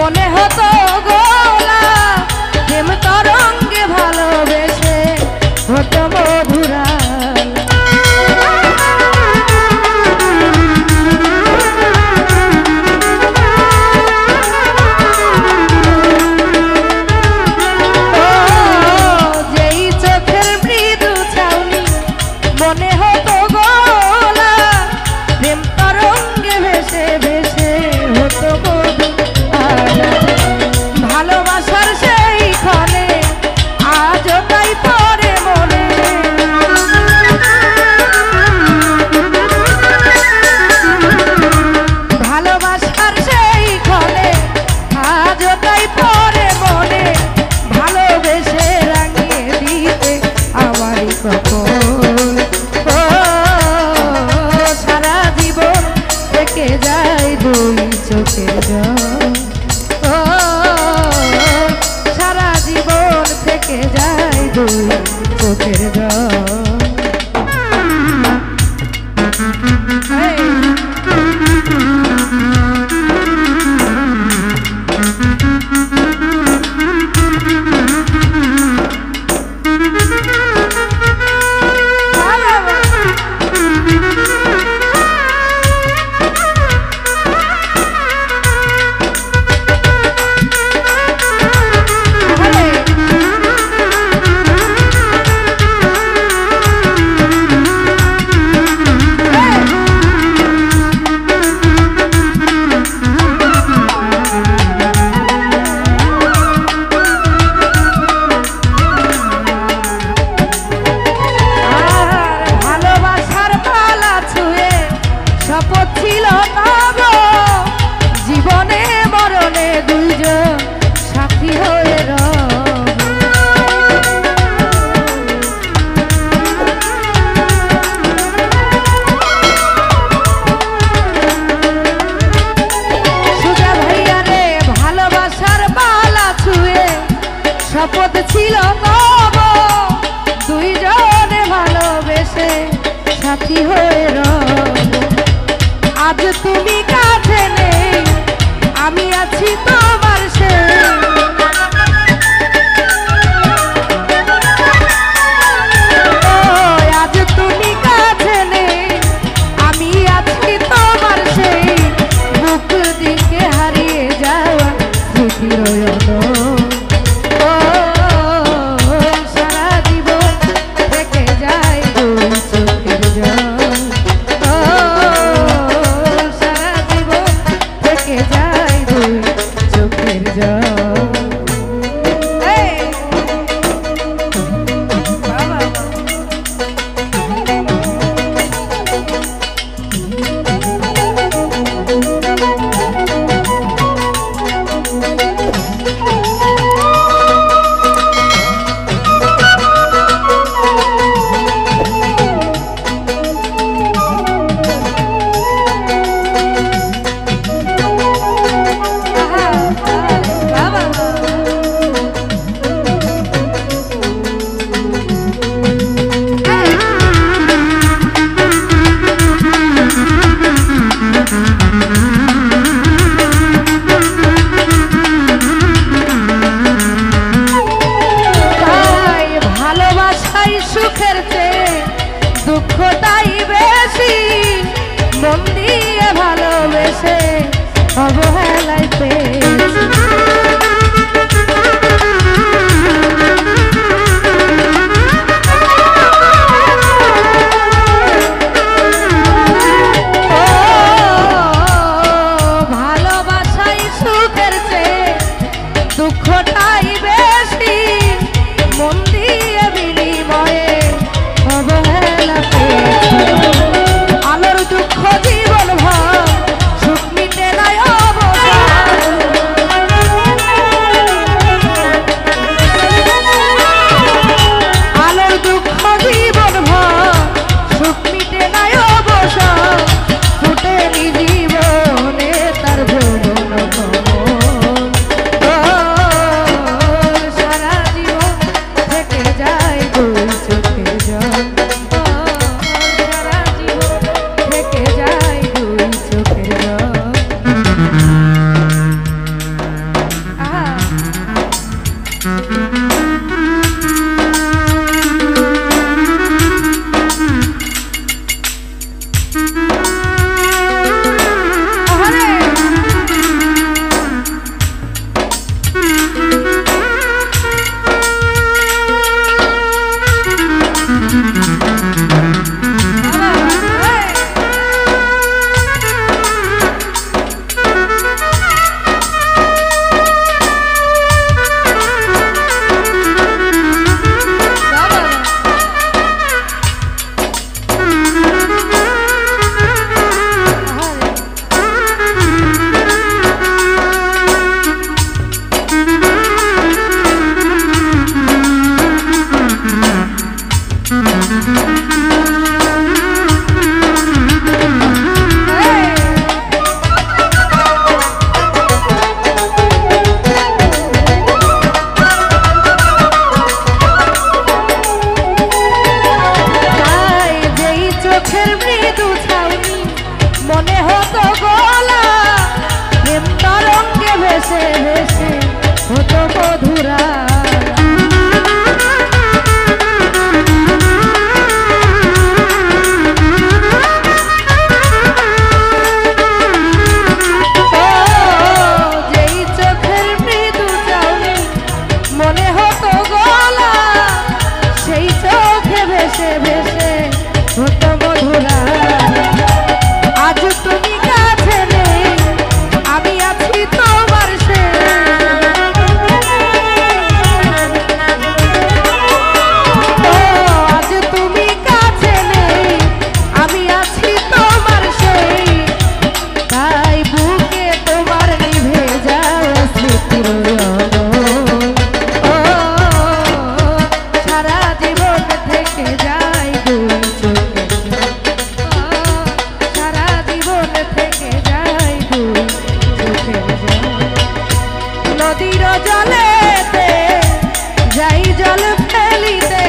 মনে হতো গোলা প্রেম তরঙ্গে ভালোবেসে হতো মধুরা মনে হতো গোলা প্রেম তরঙ্গে ভেসে ভেসে হতো মধু ভালোবাসার সেই ক্ষণে আজও তাই পরে মনে ভালোবাসার সেই ক্ষণে আজও তাই পরে মনে ভালোবেসে রাঙিয়ে দিতে আমারই কখন চোখের জল সারা জীবন থেকে যায় দুই চোখের জল জীবনে মরণে দুইজন সাথী হয়ে সুজা ভাইয়া রে ভালোবাসার পালা ছুঁয়ে শপথ ছিল তব দুইজনে ভালোবেসে সাথী হয়ে আজ তুমি কাছে নেই আমি আছি তোমার সে আজ তুমি কাছে নেই আমি আছি তোমার সেই বুক দিকে হারিয়ে যাওয়া স্মৃতির সারা জীবন থেকে যায় চোখের জল নদীর জলেতে যাই জল ফেলিতে